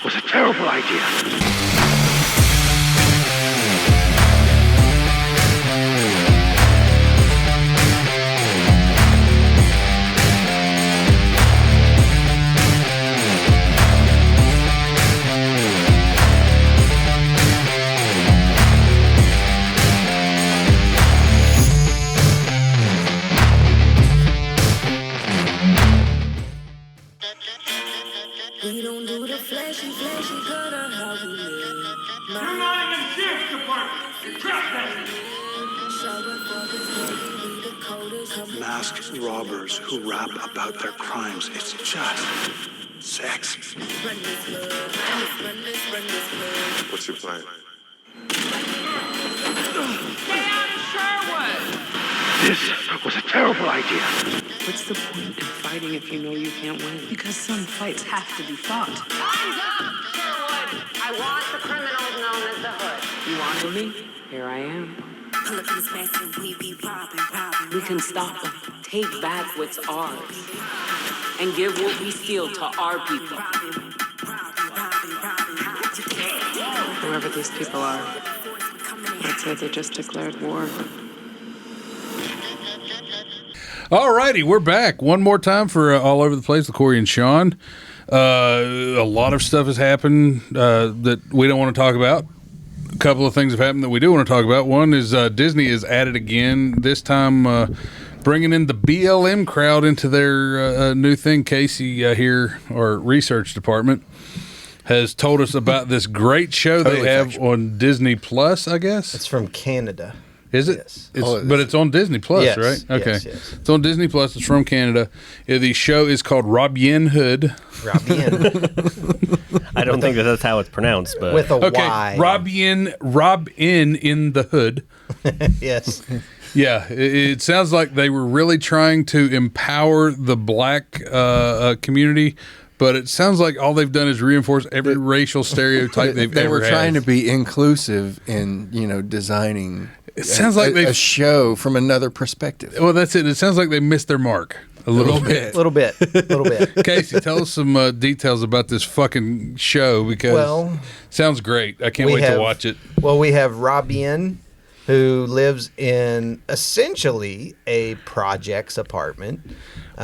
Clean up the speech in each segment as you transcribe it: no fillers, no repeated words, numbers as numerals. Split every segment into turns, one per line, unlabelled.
was a terrible idea.
We don't do the flashy cutter how we live.
You're not even sheriff's department. You're trespassing.
Masked robbers who rap about their crimes. It's just sex.
What's your plan?
Stay out of Sherwood!
This was a terrible idea.
What's the point in fighting if you know you can't win?
Because some fights have to be fought.
Time's up, Sherwood. I want the criminals known as the Hood.
You wanted me? Here I am. We can stop them, take back what's ours, and give what we steal to our people. Whoever these people are, I'd say they just declared war.
All righty, we're back one more time for All Over the Place with Corey and Sean. A lot of stuff has happened that we don't want to talk about. A couple of things have happened that we do want to talk about. One is Disney is at it again, this time bringing in the BLM crowd into their new thing. Casey here, our research department, has told us about this great show they have on Disney Plus, I guess.
It's from Canada.
Is it?
Yes.
But it's on Disney Plus,
Yes,
right? Okay.
yes.
It's on Disney Plus. It's from Canada. The show is called Robyn Hood.
Robyn.
I don't think that's how it's pronounced, but
With a
Okay,
Y.
Robyn in the Hood.
Yes.
Yeah, it sounds like they were really trying to empower the black community, but it sounds like all they've done is reinforce every racial stereotype they've
they
ever
were
had.
trying to be inclusive in, designing
It sounds like
a show from another perspective.
Well, that's it. It sounds like they missed their mark a little bit.
Little bit.
Casey, tell us some details about this fucking show because it sounds great. I can't wait to watch it.
Well, we have Robyn, who lives in essentially a projects apartment.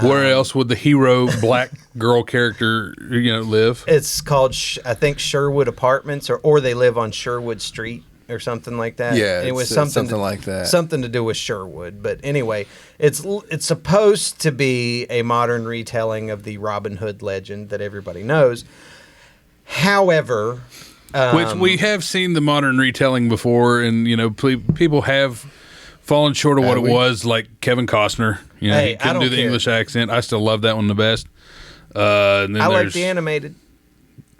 Where else would the hero black girl character, live?
It's called, I think, Sherwood Apartments, or they live on Sherwood Street or something like that.
Yeah,
it was
something like that.
Something to do with Sherwood. But anyway, it's supposed to be a modern retelling of the Robin Hood legend that everybody knows. However,
which we have seen the modern retelling before, and people have fallen short of what it was, like Kevin Costner. He couldn't do the English accent. I still love that one the best. And then
I like the animated.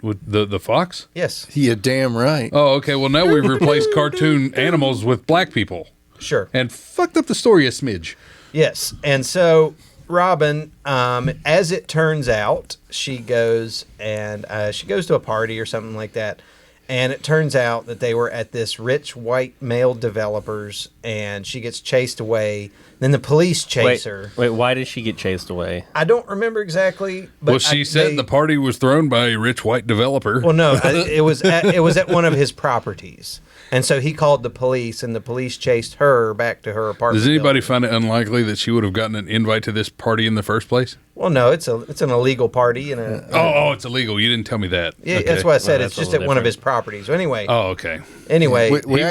With the fox?
Yes.
You're damn right.
Oh, okay. Well, now we've replaced cartoon animals with black people.
Sure.
And fucked up the story a smidge.
Yes. And so Robyn, as it turns out, she goes to a party or something like that. And it turns out that they were at this rich white male developer's, and she gets chased away. Then the police chase her.
Wait, why did she get chased away?
I don't remember exactly. But
Well, she said the party was thrown by a rich white developer.
Well, no, it was at one of his properties. And so he called the police, and the police chased her back to her apartment.
Does anybody
building.
find it unlikely that she would have gotten an invite to this party in the first place?
Well, no, it's an illegal party.
It's illegal. You didn't tell me that.
Yeah,
Okay.
that's what I said.
Well,
it's
that's
just
a
at one of
little
his properties. So anyway.
Oh, okay.
Anyway.
We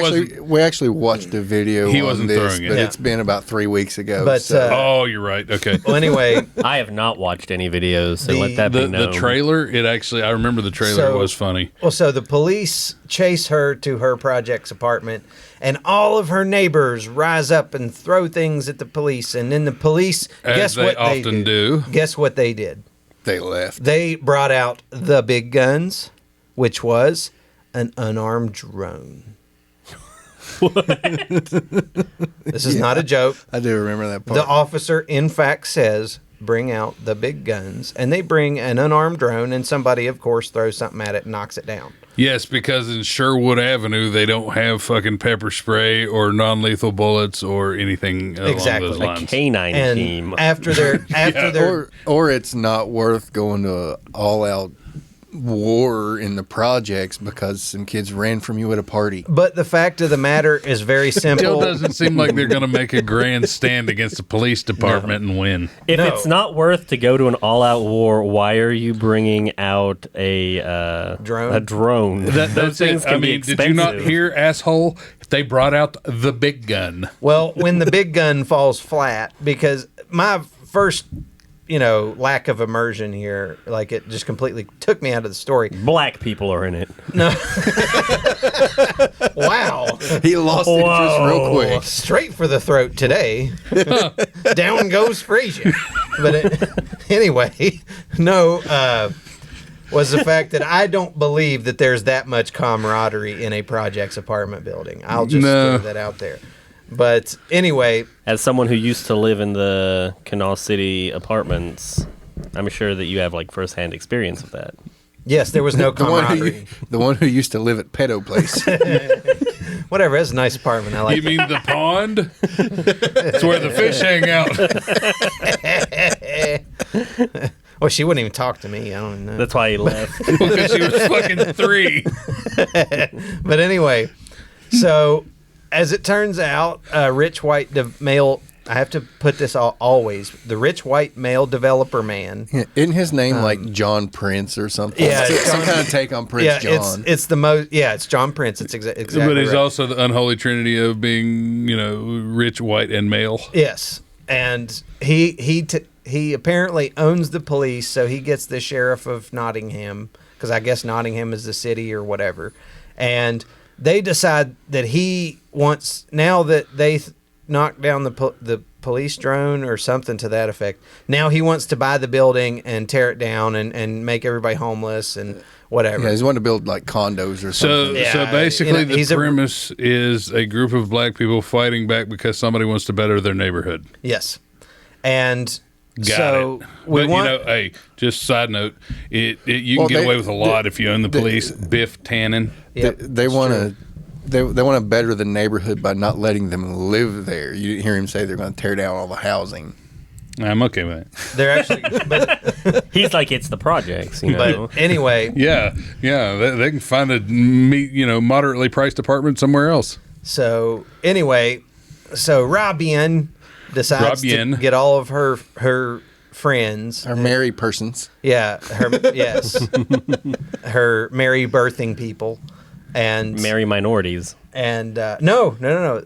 actually watched a video
He
on
wasn't
this,
throwing it.
but
Yeah.
it's been about 3 weeks ago.
But,
oh, you're right. Okay.
Well, anyway.
I have not watched any videos, so let that be
The
known.
trailer, I remember the trailer was funny.
Well, so the police chase her to her project's apartment, and all of her neighbors rise up and throw things at the police. And then the police,
As they often do.
Guess what they did?
They left.
They brought out the big guns, which was an unarmed drone. This is not a joke.
I do remember that part.
The officer, in fact, says, bring out the big guns. And they bring an unarmed drone, and somebody, of course, throws something at it and knocks it down.
Yes, because in Sherwood Avenue, they don't have fucking pepper spray or non-lethal bullets or anything along those lines.
A canine team.
After their
or it's not worth going to all out war in the projects because some kids ran from you at a party.
But the fact of the matter is very simple.
Still doesn't seem like they're going to make a grand stand against the police department and win.
If it's not worth to go to an all-out war, why are you bringing out a
drone?
A drone. Those things can be expensive.
Did you not hear, asshole? They brought out the big gun.
Well, when the big gun falls flat, because my first, lack of immersion here, like it just completely took me out of the story.
Black people are in it.
No. Wow.
He lost interest real quick.
Straight for the throat today. Down goes Frazier. But anyway, no, was the fact that I don't believe that there's that much camaraderie in a projects apartment building. I'll just throw that out there. But anyway,
as someone who used to live in the Canal City apartments, I'm sure that you have like firsthand experience with that.
Yes, there was no camaraderie.
The one who used to live at Pedo Place.
Whatever, that's a nice apartment. I like.
You mean the pond? It's where the fish hang out.
Well, she wouldn't even talk to me. I don't know.
That's why he left.
Because she was fucking 3.
But anyway, so as it turns out, rich white male. I have to put this always. The rich white male developer man.
Yeah, isn't his name like John Prince or something?
Yeah,
some kind of take on Prince John.
It's the most. Yeah, it's John Prince. It's exactly.
But he's
right.
also the unholy trinity of being, rich, white, and male.
Yes, and he apparently owns the police, so he gets the sheriff of Nottingham, because I guess Nottingham is the city or whatever, and they decide that he wants, now that they knocked down the police drone or something to that effect, now he wants to buy the building and tear it down and make everybody homeless and whatever.
Yeah, he's wanting to build like condos or something.
So basically the premise is a group of black people fighting back because somebody wants to better their neighborhood.
Yes. And
Got it. But, hey, just side note, you can get away with a lot if you own the police. Biff Tannen.
Yep,
they want to. They want to better the neighborhood by not letting them live there. You hear him say they're going to tear down all the housing.
I'm okay with it.
They're actually, but
he's like, it's the projects,
But anyway,
yeah, they can find a moderately priced apartment somewhere else.
So anyway, Robyn decides to get all of her friends,
her marry persons.
Yeah, her marry birthing people. And
marry minorities.
And no.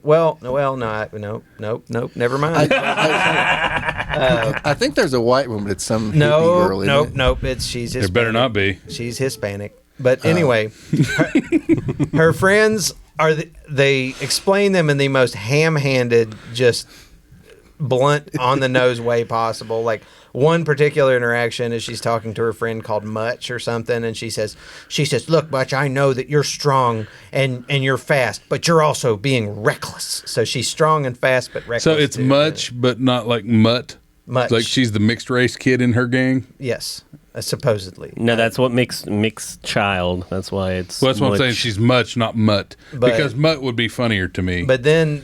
Well, no, never mind.
I think there's a white one, but it's some hippie girl.
Nope. She's Hispanic.
There better not be.
She's Hispanic. But anyway, her friends they explain them in the most ham-handed, just blunt, on the nose way possible. Like one particular interaction is she's talking to her friend called Much or something, and she says, "Look, Much, I know that you're strong and you're fast, but you're also being reckless." So she's strong and fast, but reckless.
So it's too, Much, but not like Mutt.
Much.
Like she's the mixed race kid in her gang.
Yes, supposedly.
No, that's what makes mixed child. That's why it's.
Well, that's what I'm saying. She's Much, not Mutt, because Mutt would be funnier to me.
But then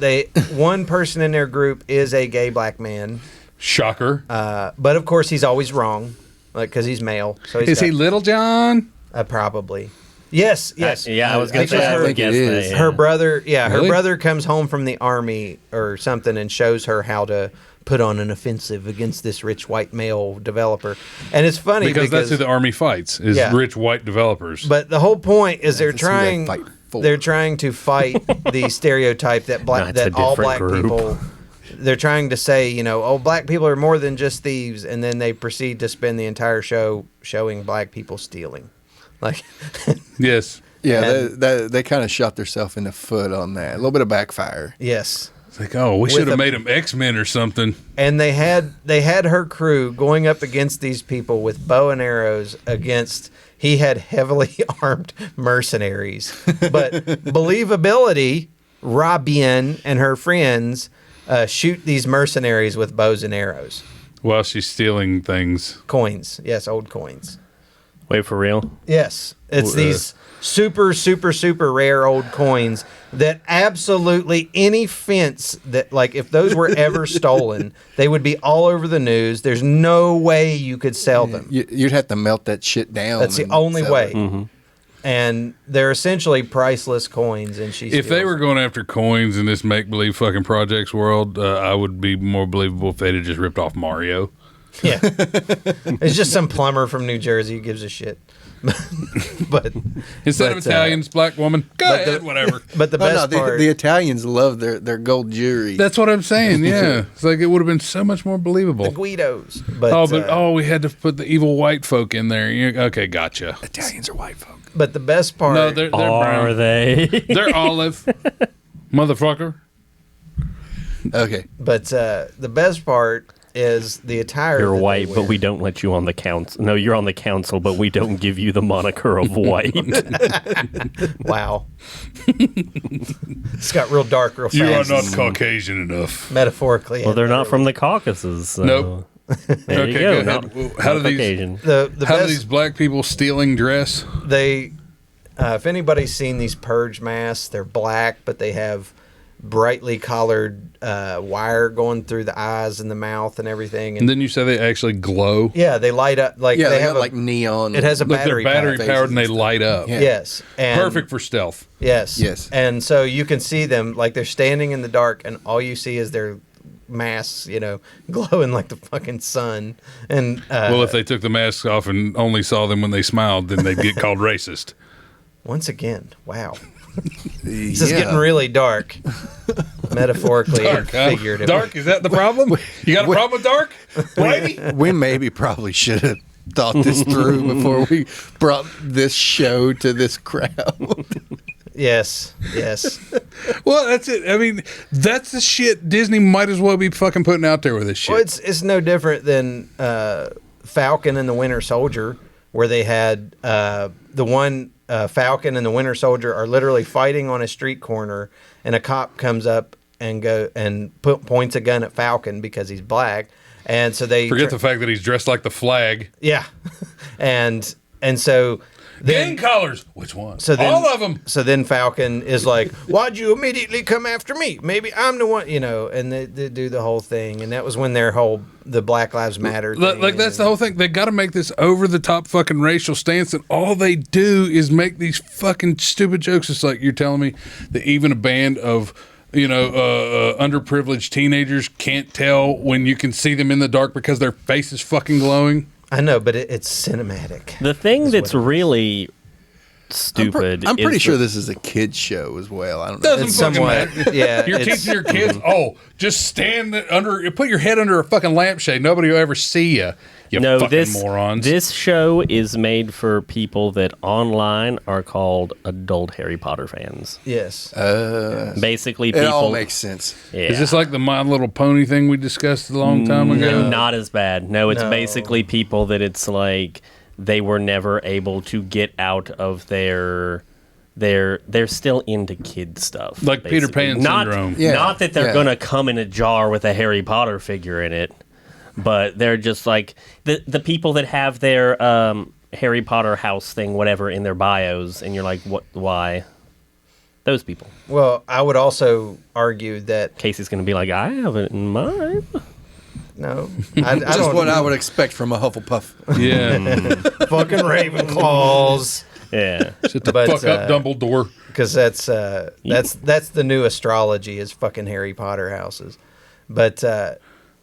one person in their group is a gay black man.
Shocker.
But of course, he's always wrong, because he's male. So
is he Little John?
Probably. Yes.
I was going to say. I think it is.
Her brother. Yeah, really? Her brother comes home from the army or something and shows her how to put on an offensive against this rich white male developer. And it's funny because
that's who the army fights is rich white developers.
But the whole point is they're trying to fight the stereotype that all black people. They're trying to say, black people are more than just thieves, and then they proceed to spend the entire show showing black people stealing. Like,
yes,
yeah, they kind of shot themselves in the foot on that. A little bit of backfire.
Yes.
It's like, we should have made them X-Men or something.
And they had her crew going up against these people with bow and arrows he had heavily armed mercenaries. But believability, Robyn and her friends shoot these mercenaries with bows and arrows.
While she's stealing things.
Coins. Yes, old coins.
Wait, for real?
Yes, it's these super, super, super rare old coins that absolutely any fence that, like, if those were ever stolen, they would be all over the news. There's no way you could sell them.
You'd have to melt that shit down.
That's the
and
only
sell
way.
it.
Mm-hmm.
And they're essentially priceless coins. And
If they were going after coins in this make believe fucking projects world, I would be more believable if they'd have just ripped off Mario.
Yeah, it's just some plumber from New Jersey who gives a shit. but
Instead of Italians, black woman, go ahead, whatever.
But the best part,
the Italians love their gold jewelry.
That's what I'm saying. Yeah, it's like it would have been so much more believable.
the Guidos. But
we had to put the evil white folk in there. Okay, gotcha.
Italians are white folk.
But the best part,
No, they're brown.
Are they?
They're olive, motherfucker.
Okay.
But the best part is the attire.
You're
that they
white, but
wear.
we don't let you on the council. No, you're on the council, but we don't give you the moniker of white.
Wow, it's got real dark, real fast.
You are not Caucasian enough.
Metaphorically.
Well,
and
they're not
literally.
from the Caucasus. So
Nope.
There
Okay,
you
go
go.
ahead.
Not,
How
not
do these-
Caucasian.
The
How do
best,
these black people stealing dress?
they if anybody's seen these purge masks, they're black, but they have brightly colored wire going through the eyes and the mouth and everything.
And then you say they actually glow.
Yeah, they light up like
Yeah,
they
they
have
have like neon.
It has a
Like they're
battery.
battery
pack.
powered and they light up.
Yeah.
Yes, and
Perfect for stealth.
Yes,
Yes.
and so you can see them like they're standing in the dark, and all you see is their masks, glowing like the fucking sun. And
Well, if they took the masks off and only saw them when they smiled, then they'd get called racist.
once again, wow.
This
This is getting really dark, metaphorically
Dark,
and
huh?
figuratively.
Dark, is that the problem? You got a problem with dark? Whitey?
We maybe probably should have thought this through before we brought this show to this crowd.
Yes.
Well, that's it. I mean, that's the shit Disney might as well be fucking putting out there with this shit.
Well, it's no different than Falcon and the Winter Soldier, where they had the one Falcon and the Winter Soldier are literally fighting on a street corner, and a cop comes up and points a gun at Falcon because he's black, and so they
Forget the fact that he's dressed like the flag.
yeah, and so.
Gang colors. Which one?
So then,
all of them.
So then Falcon is like, "Why'd you immediately come after me? Maybe I'm the one," and they do the whole thing. And that was when the Black Lives Matter thing.
Like that's the whole thing. They got to make this over the top fucking racial stance, and all they do is make these fucking stupid jokes. It's like you're telling me that even a band of underprivileged teenagers can't tell when you can see them in the dark because their face is fucking glowing.
I know, but it's cinematic.
The thing that's really stupid.
I'm pretty
is
sure
that-
this is a kid's show as well. I don't know.
Doesn't
It's
fucking
somewhat,
matter.
yeah.
You're
it's-
teaching your kids, just stand under, put your head under a fucking lampshade. Nobody will ever see you. You
No,
fucking morons.
This show is made for people that online are called adult Harry Potter fans.
Yes.
Basically,
It
people.
all makes sense.
Yeah.
Is this like the My Little Pony thing we discussed a long time ago?
No, not as bad. No, it's
No.
basically people that it's like they were never able to get out of their. They're still into kid stuff,
Like Peter
basically.
Pan
not,
syndrome.
Yeah,
Not that they're
yeah.
gonna come in a jar with a Harry Potter figure in it, but they're just like the people that have their Harry Potter house thing, whatever, in their bios, and you're like, what? Why? Those people.
Well, I would also argue that
Casey's gonna be like, I have it in mine.
no, I
Just
don't.
what I would expect from a Hufflepuff.
Yeah.
fucking Ravenclaws.
Yeah.
Shut the
But,
fuck up, Dumbledore.
Because that's the new astrology is fucking Harry Potter houses, but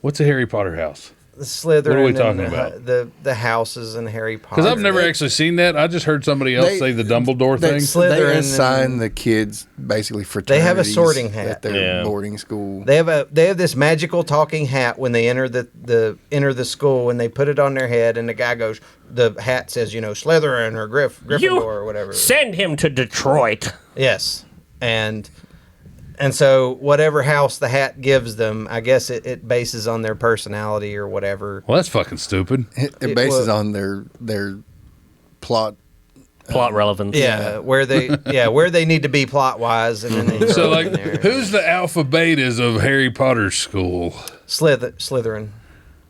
What's a Harry Potter house?
the Slytherin.
What are we
and
talking about?
The houses in Harry Potter.
Because I've never actually seen that. I just heard somebody else
They-
say the Dumbledore thing.
Slytherin
They
and-
assign the kids basically
They have a
fraternities
sorting hat.
at their
Yeah.
boarding school.
They have this magical talking hat when they enter the school, and they put it on their head, and the guy goes, the hat says, Slytherin or Gryffindor or whatever.
Send him to Detroit.
Yes, and so whatever house the hat gives them, I guess it bases on their personality or whatever.
Well, that's fucking stupid.
It bases on their plot.
Plot relevance.
Yeah, where they need to be plot wise, and then they
So,
throw it
like,
in there.
who's the alpha betas of Harry Potter school?
Slytherin?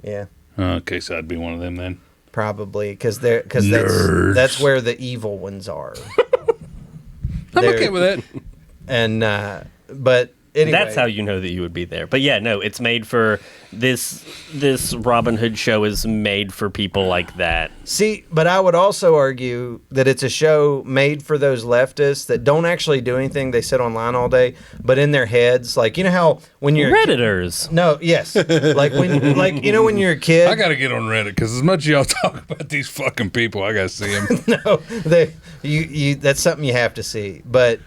Yeah.
Okay, so I'd be one of them then.
probably, because
Nerds.
that's where the evil ones are.
I'm
They're-
okay with that.
And but anyway,
That's how you know that you would be there. But yeah, no, it's made for this Robin Hood show is made for people like that.
See, but I would also argue that it's a show made for those leftists that don't actually do anything. They sit online all day, but in their heads, like, you know how when you're
Redditors.
No, yes, like when, like, you know, when you're a kid.
I got to get on Reddit because as much as y'all talk about these fucking people, I got to see them.
No, you that's something you have to see. But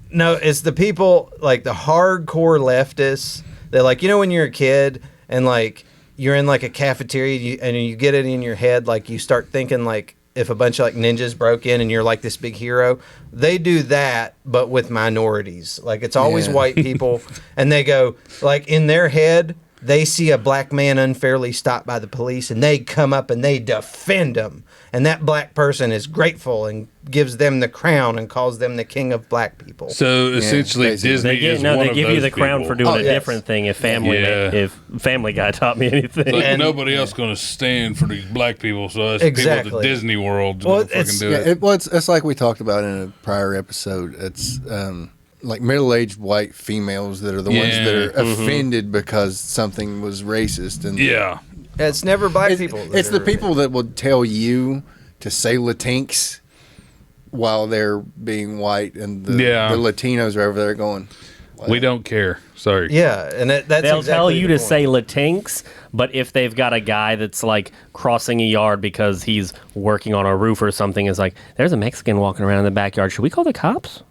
no, it's the people, like the hardcore leftists. They're like, you know, when you're a kid and like you're in like a cafeteria and you get it in your head, like you start thinking like if a bunch of like ninjas broke in and you're like this big hero. They do that, but with minorities. Like it's always white people, and they go like in their head. They see a black man unfairly stopped by the police, and they come up and they defend him. And that black person is grateful and gives them the crown and calls them the king of black people.
So essentially, Disney is one
they
of
give
those
you the crown
people.
for doing a different thing. If Family Guy taught me anything,
Like nobody else going to stand for these black people, so us people at the Disney World fucking do it.
It's like we talked about in a prior episode. It's like middle-aged white females that are the ones that are offended because something was racist, and
it's never black people.
It's the people that will tell you to say Latinx while they're being white, and the Latinos are over there going,
we don't care. Sorry.
Yeah, and that's
they'll tell
exactly
you
the
to
point.
say Latinx, but if they've got a guy that's like crossing a yard because he's working on a roof or something, is like, there's a Mexican walking around in the backyard. Should we call the cops?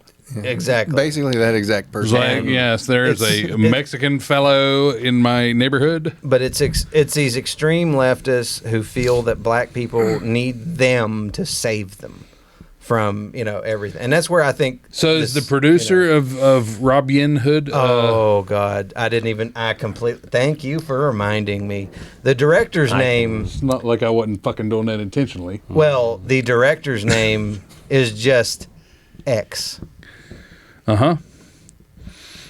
Exactly.
Basically, that exact person.
Like, yes, there's a Mexican fellow in my neighborhood.
But it's these extreme leftists who feel that black people need them to save them from, you know, everything. And that's where I think.
So is the producer of Robyn Hood?
Oh God, I completely. Thank you for reminding me. The director's name.
It's not like I wasn't fucking doing that intentionally.
Well, the director's name is just X.
And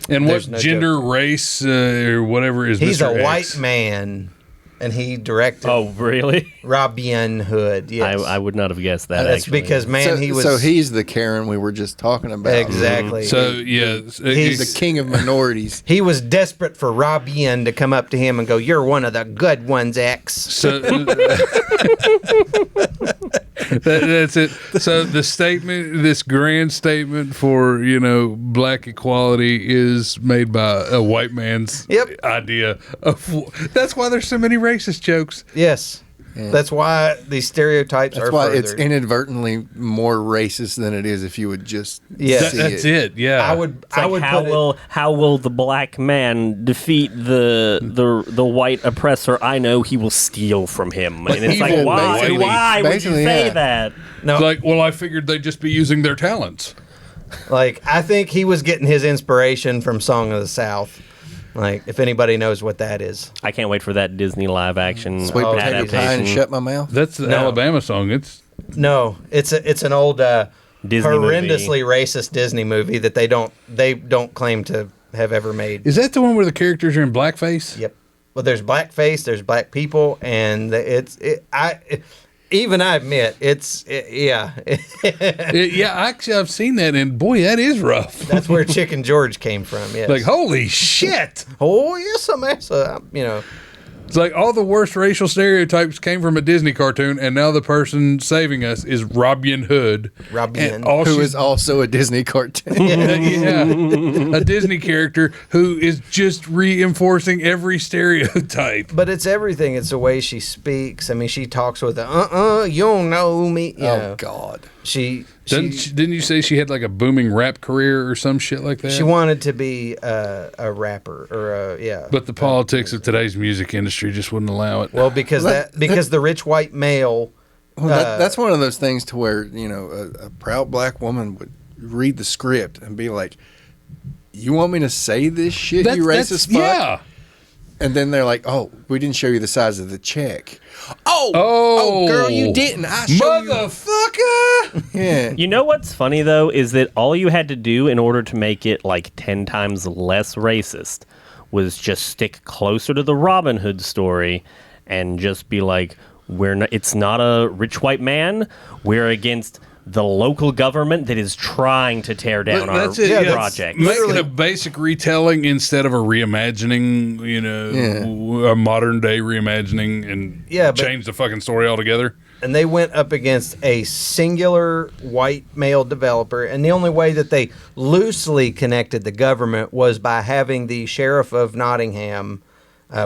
There's
what
no
gender,
joke.
race, or whatever is
He's
Mr.
a white
X?
man, and he directed.
Oh, really?
Robyn Hood. Yes,
I would not have guessed that.
That's
actually.
because he was.
So he's the Karen we were just talking about.
Exactly.
So yeah,
He's the king of minorities.
He was desperate for Robyn to come up to him and go, "You're one of the good ones, X."
So that's it. So the statement, this grand statement for, you know, black equality is made by a white man's idea of. That's why there's so many racist jokes.
Yes.
Yeah.
That's why these stereotypes
That's
are
why
furthered.
it's inadvertently more racist than it is if you would just see
That's it. Yeah,
I would.
It's like, how will the black man defeat the white oppressor? I know he will steal from him. And it's like,
evil,
why
basically.
would you
Basically,
say
yeah.
that?
No,
It's like, well, I figured they'd just be using their talents.
like I think he was getting his inspiration from Song of the South. Like, if anybody knows what that is.
I can't wait for that Disney live action
sweet potato pie and
adaptation.
shut my mouth.
That's the
No.
Alabama song. It's
No, it's an old
Disney
horrendously racist Disney movie that they don't claim to have ever made.
is that the one where the characters are in blackface?
Yep. Well, there's blackface, there's black people, and I admit yeah.
Yeah, actually, I've seen that, and boy, that is rough.
That's where Chicken George came from. Yes.
Like, holy shit!
Oh yes, you know.
It's like all the worst racial stereotypes came from a Disney cartoon, and now the person saving us is Robyn Hood.
Robyn,
who is also a Disney cartoon.
Yeah, a Disney character who is just reinforcing every stereotype.
But it's everything. It's the way she speaks. I mean, she talks with a you don't know me. You know.
God.
Didn't you say she had like a booming rap career or some shit like that?
She wanted to be a rapper or
But the politics of today's music industry just wouldn't allow it.
Well, because the rich white male.
Well, that's one of those things to where, you know, a proud black woman would read the script and be like, "You want me to say this shit, you racist fuck?"
Yeah.
And then they're like, "Oh, we didn't show you the size of the check." Oh, girl, you didn't. I showed you.
Motherfucker!
Yeah.
You know what's funny though is that all you had to do in order to make it like 10 times less racist was just stick closer to the Robin Hood story and just be like, It's not a rich white man. We're against the local government that is trying to tear down our project.
Make it a basic retelling instead of a reimagining, a modern day reimagining, and change the fucking story altogether.
And they went up against a singular white male developer, and the only way that they loosely connected the government was by having the sheriff of Nottingham,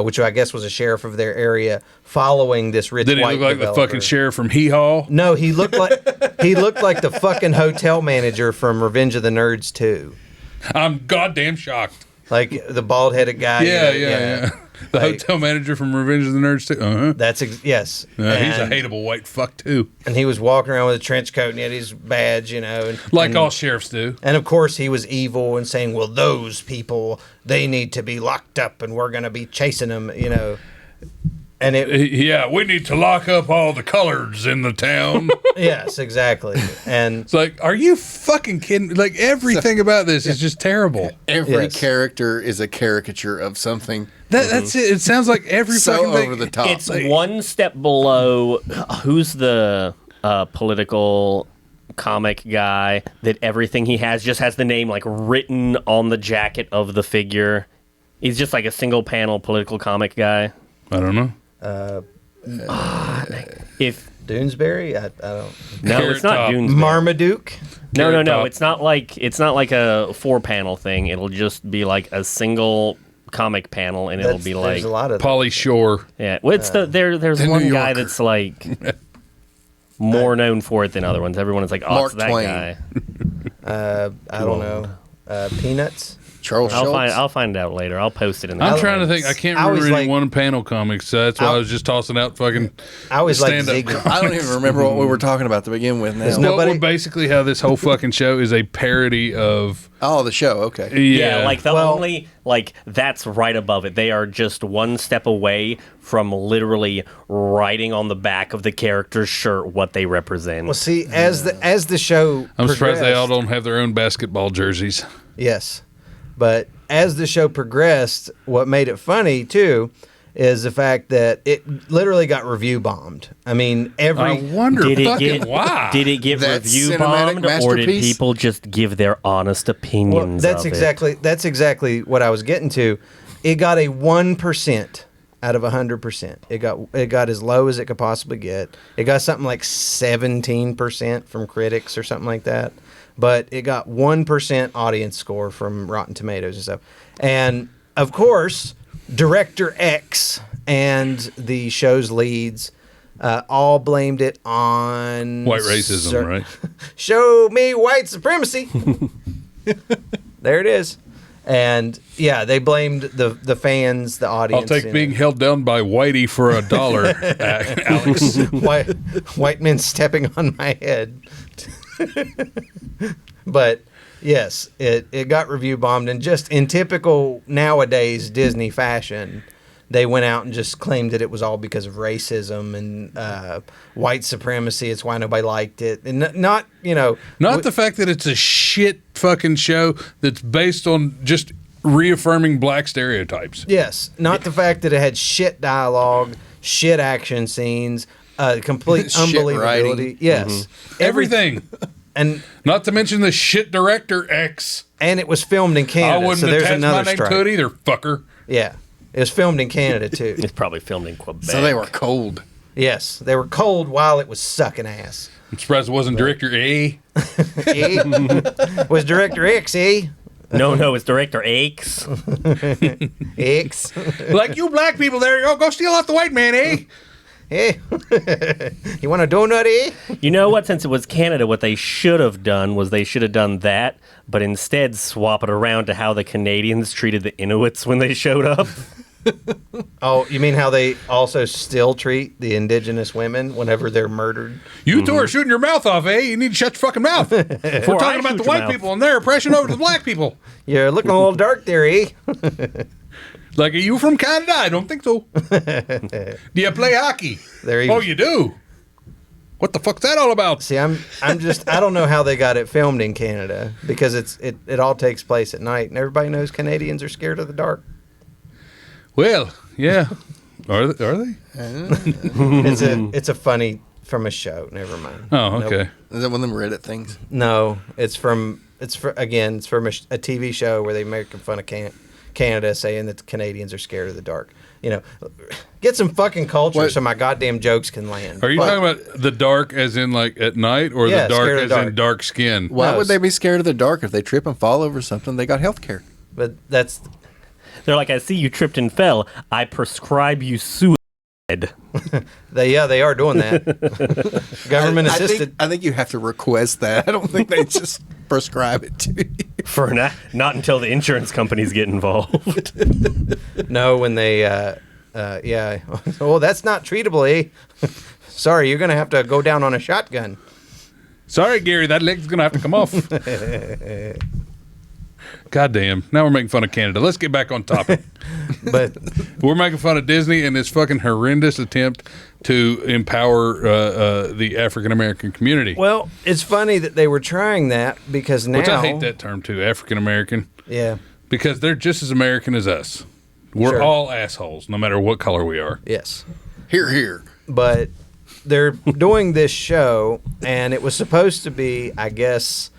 which I guess was a sheriff of their area, following this rich white developer. Did he look like
the fucking sheriff from Hee Haw?
No, he looked like the fucking hotel manager from Revenge of the Nerds 2.
I'm goddamn shocked.
Like the bald-headed guy.
Yeah. The hotel manager from Revenge of the Nerds too. Uh-huh.
That's yes.
He's a hateable white fuck too.
And he was walking around with a trench coat and he had his badge,
like all sheriffs do.
And of course, he was evil and saying, "Well, those people, they need to be locked up, and we're going to be chasing them," And
we need to lock up all the coloreds in the town.
Yes, exactly. And
it's like, are you fucking kidding? Like everything about this is just terrible.
Every character is a caricature of something.
That's it. It sounds like every fucking thing.
Over the top.
It's one step below. Who's the political comic guy that everything he has just has the name like written on the jacket of the figure? He's just like a single panel political comic guy.
I don't know.
If
Doonesbury, I don't.
No, it's not Doonesbury.
Marmaduke.
No. It's not like a 4-panel thing. It'll just be like a single comic panel, and it'll be like
a lot of
Pauly Shore.
Yeah, well, it's there's one guy that's like more known for it than other ones. Everyone is like, oh,
Mark
it's that
Twain.
guy.
I don't know. Peanuts.
Charles Schultz.
I'll find it out later. I'll post it in the
I'm trying to think. I can't remember any one-panel comics, so that's why I was just tossing out fucking
I always like
stand-up.
Ziggy.
I don't even remember what we were talking about to begin with now.
Well, basically how this whole fucking show is a parody of...
Oh, the show, okay.
Yeah, like only, like, that's right above it. They are just one step away from literally writing on the back of the character's shirt what they represent.
Well, see, as the show
I'm surprised they all don't have their own basketball jerseys.
Yes. But as the show progressed, what made it funny, too, is the fact that it literally got review bombed. I mean,
I wonder why.
Did it get review bombed, or did people just give their honest opinions
that's exactly what I was getting to. It got a 1% out of 100%. It got as low as it could possibly get. It got something like 17% from critics or something like that. But it got 1% audience score from Rotten Tomatoes and stuff. And, of course, Director X and the show's leads all blamed it on...
white racism, right?
Show me white supremacy. There it is. And, yeah, they blamed the fans, the audience.
I'll take being held down by Whitey for $1, Alex.
White men stepping on my head. But yes, it got review bombed, and just in typical nowadays Disney fashion, they went out and just claimed that it was all because of racism and white supremacy. It's why nobody liked it, and not
the fact that it's a shit fucking show that's based on just reaffirming black stereotypes.
Yes, not the fact that it had shit dialogue, shit action scenes, complete unbelievability.
Writing.
Yes,
everything.
And
not to mention the shit director X.
And it was filmed in Canada.
I wouldn't
so there's
attach
another
my name
strike.
to it either, fucker.
Yeah. It was filmed in Canada, too.
It's probably filmed in Quebec.
So they were cold.
Yes. They were cold while it was sucking ass.
I'm surprised it wasn't Director A.
Was Director X, eh?
No, it's Director X.
X.
Like, you black people there, go steal off the white man, eh?
Hey, you want a donut, eh?
You know what? Since it was Canada, what they should have done was they should have done that, but instead swap it around to how the Canadians treated the Inuits when they showed up.
Oh, you mean how they also still treat the indigenous women whenever they're murdered?
You two are shooting your mouth off, eh? You need to shut your fucking mouth. We're talking about the white people and their oppression over the black people.
You're looking a little dark there, eh?
Like, are you from Canada? I don't think so. Do you play hockey? Oh, you do? What the fuck's that all about?
See, I don't know how they got it filmed in Canada, because it all takes place at night, and everybody knows Canadians are scared of the dark.
Well, yeah. Are they?
It's a funny from a show. Never mind.
Oh, okay.
Nope.
Is that one of them Reddit things?
No, it's from a TV show where they making fun of Canada, saying that the Canadians are scared of the dark. Get some fucking culture so my goddamn jokes can land.
Are you talking about the dark as in like at night, or
Yeah,
the dark
scared of
as
the dark.
in dark skin?
Why would they be scared of the dark? If they trip and fall over something, they got health care.
But that's...
They're like, I see you tripped and fell. I prescribe you suicide.
They are doing that. Government assisted.
I think you have to request that. I don't think they just prescribe it to you.
For not until the insurance companies get involved.
No, when they, yeah. Well, that's not treatable, eh? Sorry, you're going to have to go down on a shotgun.
Sorry, Gary, that leg's going to have to come off. Goddamn. Now we're making fun of Canada. Let's get back on topic.
But
we're making fun of Disney and this fucking horrendous attempt to empower the African American community.
Well, it's funny that they were trying that because now...
Which I hate that term too, African American.
Yeah.
Because they're just as American as us. We're
Sure.
all assholes, no matter what color we are.
Yes.
Here.
But they're doing this show, and it was supposed to be, I guess,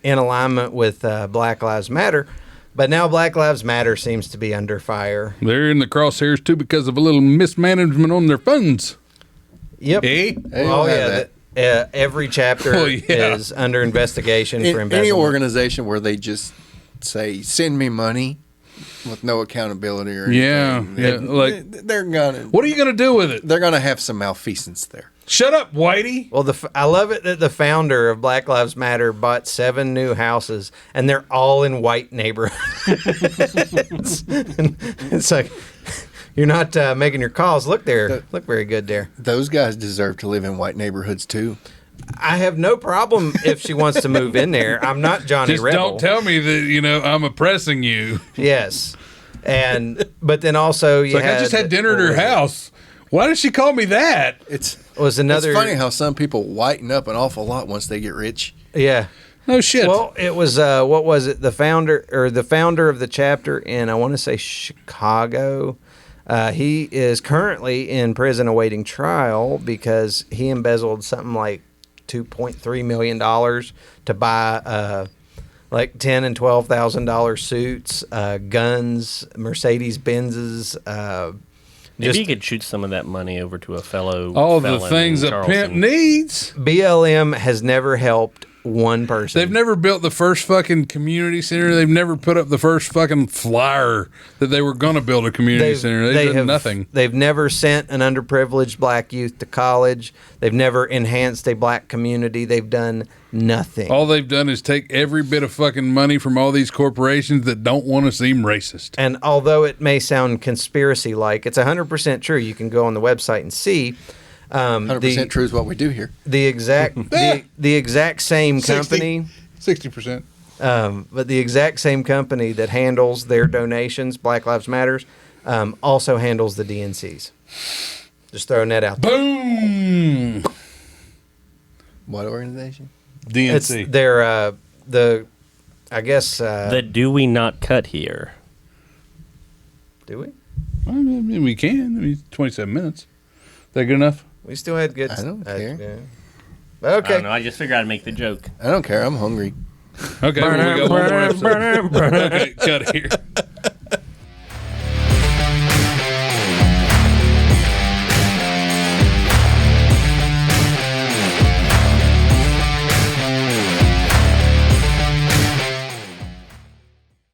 in alignment with Black Lives Matter. But now Black Lives Matter seems to be under fire.
They're in the crosshairs too because of a little mismanagement on their funds.
Yep.
Eh?
Oh, yeah. Every chapter is under investigation for embezzlement.
Any organization where they just say, send me money with no accountability or anything.
Yeah. Like,
they're gonna...
What are you going to do with it?
They're going to have some malfeasance there.
Shut up, Whitey.
Well, I love it that the founder of Black Lives Matter bought 7 new houses, and they're all in white neighborhoods. It's like, you're not making your calls look very good there.
Those guys deserve to live in white neighborhoods too.
I have no problem if she wants to move in there. I'm not Johnny
Just
Rebel.
don't tell me that, I'm oppressing you.
Yes. But then also
It's like, I just had dinner at her house. Why did she call me that?
It's
another.
It's funny how some people whiten up an awful lot once they get rich.
Yeah.
No shit.
Well, it was what was it? The founder of the chapter in, I want to say, Chicago. He is currently in prison awaiting trial because he embezzled something like $2.3 million to buy like $10,000 and $12,000 suits, guns, Mercedes Benzes.
Maybe you could shoot some of that money over to a fellow.
All the
felon
things
in
a
Charleston.
pimp needs.
BLM has never helped one person.
They've never built the first fucking community center. They've never put up the first fucking flyer that they were going to build a community center. They've done nothing.
They've never sent an underprivileged black youth to college. They've never enhanced a black community. They've done nothing.
All they've done is take every bit of fucking money from all these corporations that don't want to seem racist.
And although it may sound conspiracy-like, it's 100% true. You can go on the website and see.
100% true is what we do here.
The exact the exact same company,
60%.
but the exact same company that handles their donations, Black Lives Matters, also handles the DNCs. Just throwing that out there.
Boom.
What organization?
DNC.
It's their I guess
The do we not cut here?
do we?
I mean, we can. 27 minutes. Is that good enough?
We still had good.
I don't care.
Yeah.
I
Okay.
don't know. I just figured I'd make the joke.
I don't care. I'm hungry.
Okay, well, we got one more episode. Okay, cut here.